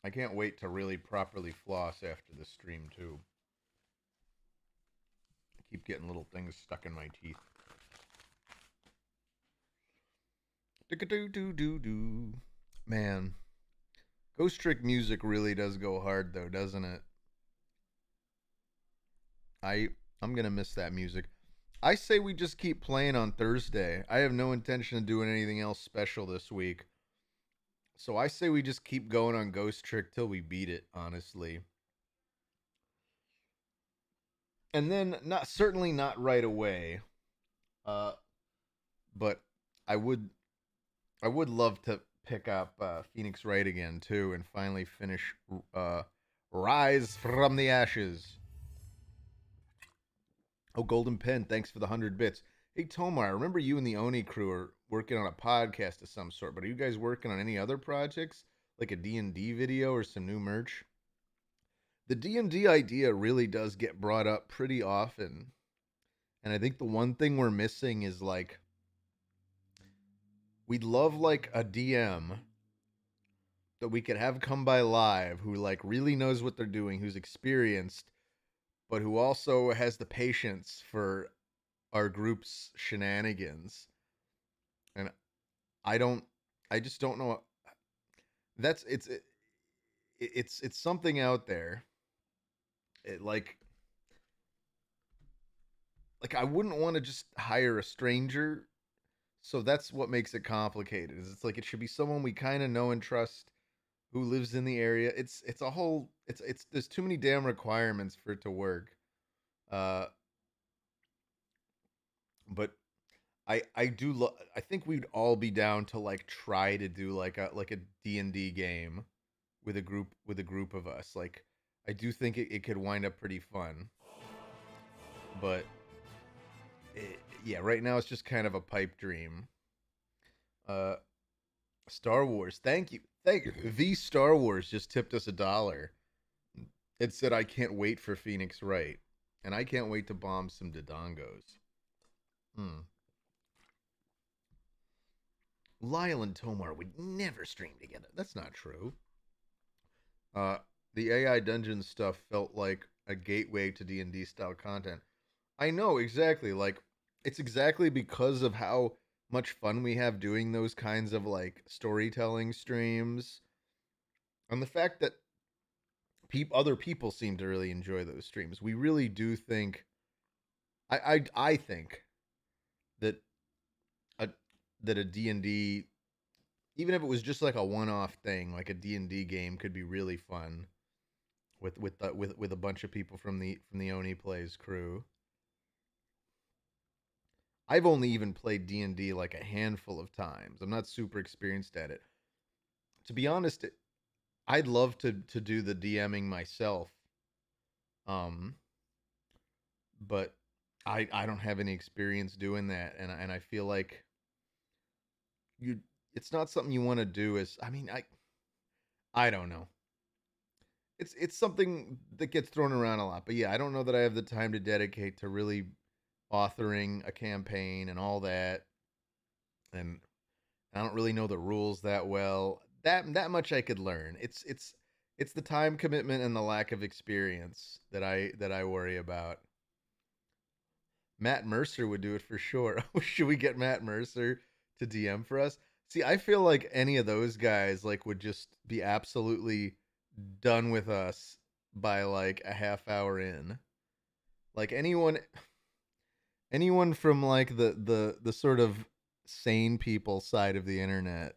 I can't wait to really properly floss after the stream too. I keep getting little things stuck in my teeth. Do. Man, Ghost Trick music really does go hard though, doesn't it? I'm gonna miss that music. I say we just keep playing on Thursday. I have no intention of doing anything else special this week. So I say we just keep going on Ghost Trick till we beat it, honestly. And then certainly not right away. Uh but I would love to pick up Phoenix Wright again too and finally finish Rise from the Ashes. Oh, Golden Pen, thanks for the 100 bits. Hey, Tomar, I remember you and the Oni crew are working on a podcast of some sort, but are you guys working on any other projects? Like a D&D video or some new merch? The D&D idea really does get brought up pretty often. And I think the one thing we're missing is like, we'd love like a DM that we could have come by live who like really knows what they're doing, who's experienced, but who also has the patience for our group's shenanigans. And I don't I just don't know. That's it's something out there. It like I wouldn't want to just hire a stranger. So that's what makes it complicated. Is it's like it should be someone we kind of know and trust who lives in the area. It's a whole it's there's too many damn requirements for it to work. Uh but I think we'd all be down to like try to do like a D&D game with a group of us. Like I do think it could wind up pretty fun. But yeah, right now it's just kind of a pipe dream. Uh Star Wars. Thank you. Thank you. The Star Wars just tipped us $1. It said I can't wait for Phoenix Wright. And I can't wait to bomb some Dodongos. Hmm. Lyle and Tomar would never stream together. That's not true. Uh, the AI dungeon stuff felt like a gateway to D&D style content. I know exactly. Like it's exactly because of how much fun we have doing those kinds of like storytelling streams, and the fact that other people seem to really enjoy those streams. We really do think. I think that a that a D&D, even if it was just like a one-off thing, like a D&D game could be really fun with a bunch of people from the Oni Plays crew. I've only even played D&D like a handful of times. I'm not super experienced at it. To be honest, I'd love to do the DMing myself. Um but I don't have any experience doing that, and I feel like you it's not something you want to do as I mean, I don't know. It's something that gets thrown around a lot, but yeah, I don't know that I have the time to dedicate to really authoring a campaign and all that, and I don't really know the rules that well. That much I could learn. It's the time commitment and the lack of experience that I worry about. Matt Mercer would do it for sure. Should we get Matt Mercer to DM for us? See, I feel like any of those guys like would just be absolutely done with us by like a half hour in. Like anyone from like the sort of sane people side of the internet.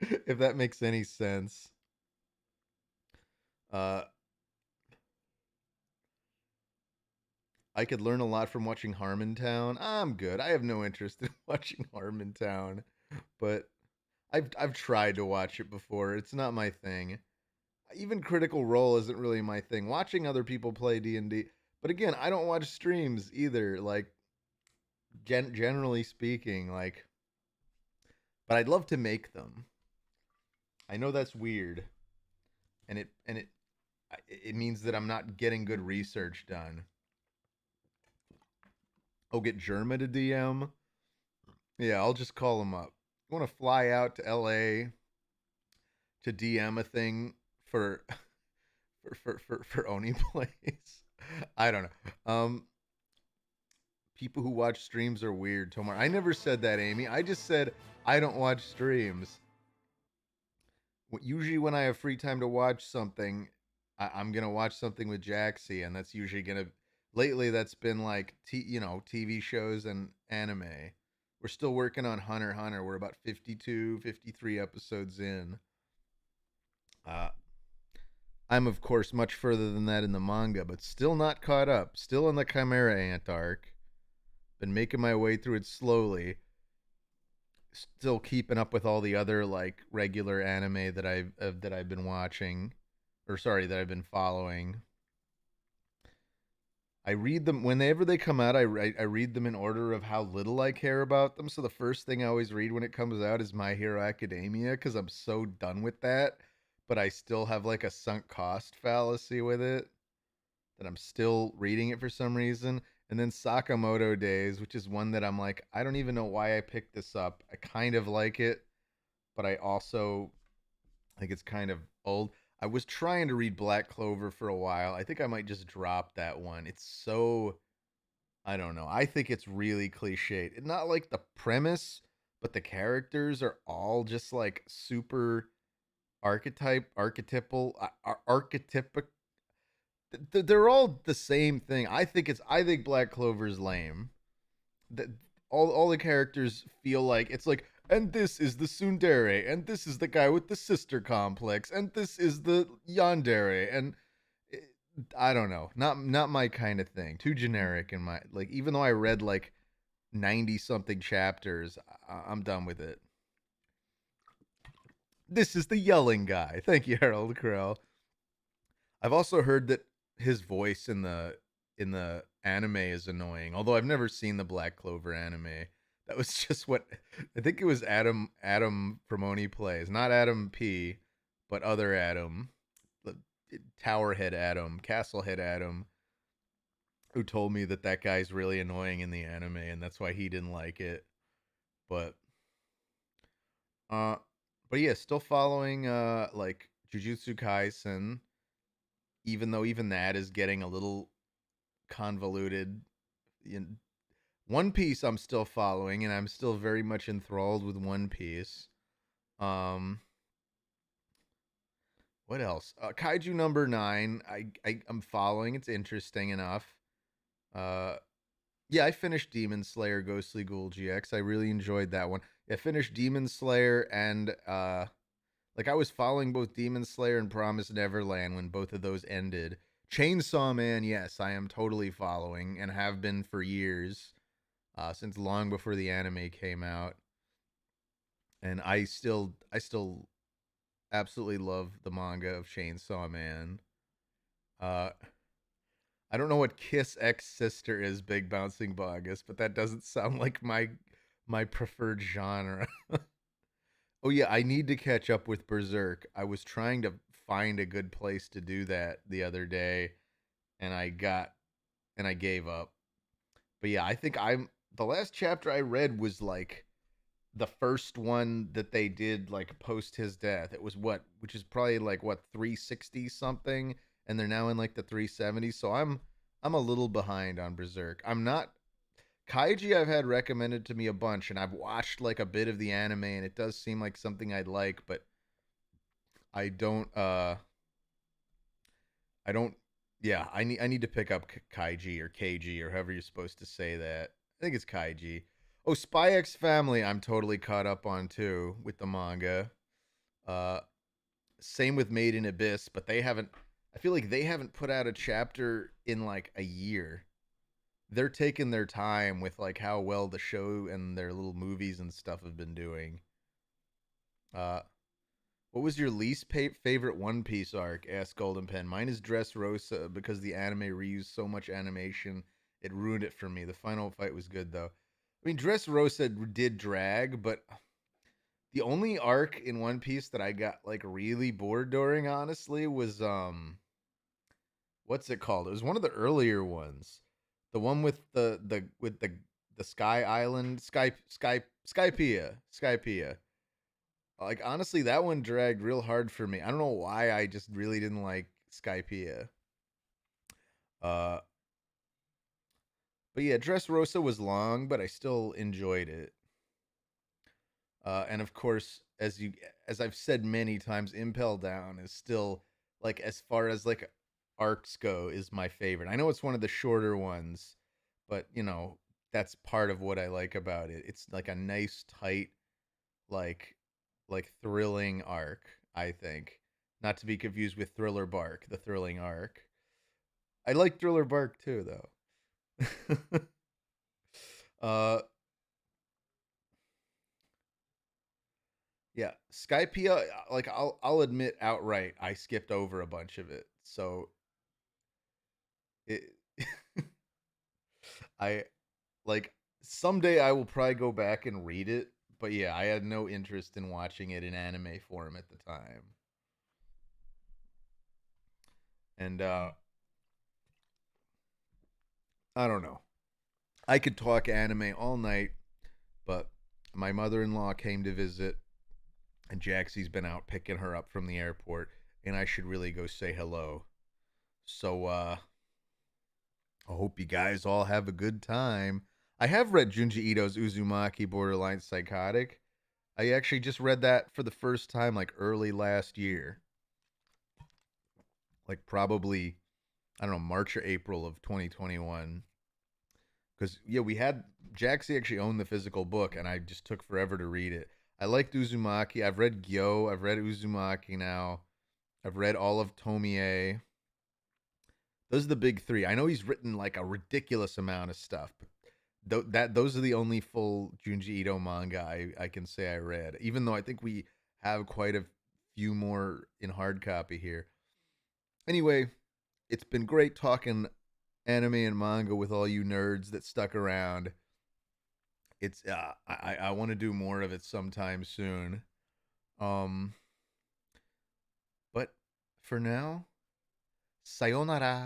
If that makes any sense. Uh I could learn a lot from watching Harmontown. I'm good. I have no interest in watching Harmontown, but I've tried to watch it before. It's not my thing. Even Critical Role isn't really my thing. Watching other people play D&D, but again, I don't watch streams either. Like generally speaking, like, but I'd love to make them. I know that's weird, and it means that I'm not getting good research done. Oh, get Germa to DM. Yeah, I'll just call him up. You want to fly out to LA to DM a thing for for Oni plays? I don't know. People who watch streams are weird, Tomar. I never said that, Amy. I just said I don't watch streams. Usually, when I have free time to watch something, I'm gonna watch something with Jaxie, and that's usually gonna. Lately, that's been like TV shows and anime. We're still working on Hunter x Hunter. We're about 52, 53 episodes in. Uh, I'm of course much further than that in the manga, but still not caught up. Still in the Chimera Ant arc. Been making my way through it slowly. Still keeping up with all the other like regular anime that I've been watching, or sorry, that I've been following. I read them whenever they come out. I read them in order of how little I care about them. So the first thing I always read when it comes out is My Hero Academia because I'm so done with that. But I still have like a sunk cost fallacy with it that I'm still reading it for some reason. And then Sakamoto Days, which is one that I'm like, I don't even know why I picked this up. I kind of like it, but I also think it's kind of old. I was trying to read Black Clover for a while. I think I might just drop that one. It's so, I don't know. I think it's really cliched. Not like the premise, but the characters are all just like super archetypal, archetypic. They're all the same thing. I think Black Clover is lame. That all the characters feel like it's like, and this is the tsundere, and this is the guy with the sister complex, and this is the yandere, and it, I don't know, not my kind of thing. Too generic in my like. Even though I read like 90 something chapters, I'm done with it. This is the yelling guy. Thank you, Harold Crow. I've also heard that his voice in the anime is annoying. Although I've never seen the Black Clover anime. That was just what I think it was Adam Promoni plays, not Adam P, but other Adam, the Towerhead Adam, Castlehead Adam, who told me that that guy's really annoying in the anime and that's why he didn't like it. But uh but yeah, still following like Jujutsu Kaisen, even though even that is getting a little convoluted. In One Piece I'm still following and I'm still very much enthralled with One Piece. Um what else? Kaiju number 9 I'm following. It's interesting enough. Uh yeah, I finished Demon Slayer Ghostly Ghoul GX. I really enjoyed that one. I finished Demon Slayer and like I was following both Demon Slayer and Promised Neverland when both of those ended. Chainsaw Man, yes, I am totally following and have been for years, since long before the anime came out. And I still absolutely love the manga of Chainsaw Man. Uh, I don't know what Kiss X Sister is, Big Bouncing Bogus, but that doesn't sound like my preferred genre. Oh yeah, I need to catch up with Berserk. I was trying to find a good place to do that the other day, and I gave up. But yeah, I think I'm the last chapter I read was like the first one that they did like post his death. It was what, which is probably like what 360 something, and they're now in like the 370s. So I'm a little behind on Berserk. I'm not Kaiji. I've had recommended to me a bunch, and I've watched like a bit of the anime, and it does seem like something I'd like, but I don't. I don't. Yeah, I need to pick up Kaiji or KG or however you're supposed to say that. I think it's Kaiji. Oh, Spy X Family. I'm totally caught up on too with the manga. Uh, Same with Made in Abyss, but they haven't. I feel like they haven't put out a chapter in like a year. They're taking their time with like how well the show and their little movies and stuff have been doing. Uh, what was your least favorite One Piece arc? Asked Golden Pen. Mine is Dressrosa because the anime reused so much animation. It ruined it for me. The final fight was good though. I mean, Dressrosa did drag, but the only arc in One Piece that I got like really bored during, honestly, was what's it called? It was one of the earlier ones. The one with the Sky Island, Skypea. Like honestly, that one dragged real hard for me. I don't know why. I just really didn't like Skypea. Uh, but yeah, Dressrosa was long, but I still enjoyed it. And of course, as I've said many times, Impel Down is still like as far as like arcs go is my favorite. I know it's one of the shorter ones, but you know that's part of what I like about it. It's like a nice tight like thrilling arc, I think. Not to be confused with Thriller Bark, the thrilling arc. I like Thriller Bark too though. uh yeah, Skypea, like I'll admit outright I skipped over a bunch of it. So it I like someday I will probably go back and read it, but yeah, I had no interest in watching it in anime form at the time. And I don't know. I could talk anime all night, but my mother-in-law came to visit and Jaxie's been out picking her up from the airport and I should really go say hello. So I hope you guys all have a good time. I have read Junji Ito's Uzumaki Borderline Psychotic. I actually just read that for the first time like early last year. Like probably I don't know, March or April of 2021. Because yeah, we had Jaxie actually owned the physical book, and I just took forever to read it. I liked Uzumaki. I've read Gyo. I've read Uzumaki now. I've read all of Tomie. Those are the big three. I know he's written like a ridiculous amount of stuff, but those are the only full Junji Ito manga I can say I read. Even though I think we have quite a few more in hard copy here. Anyway, it's been great talking anime and manga with all you nerds that stuck around. It's I want to do more of it sometime soon. Um, but for now, sayonara.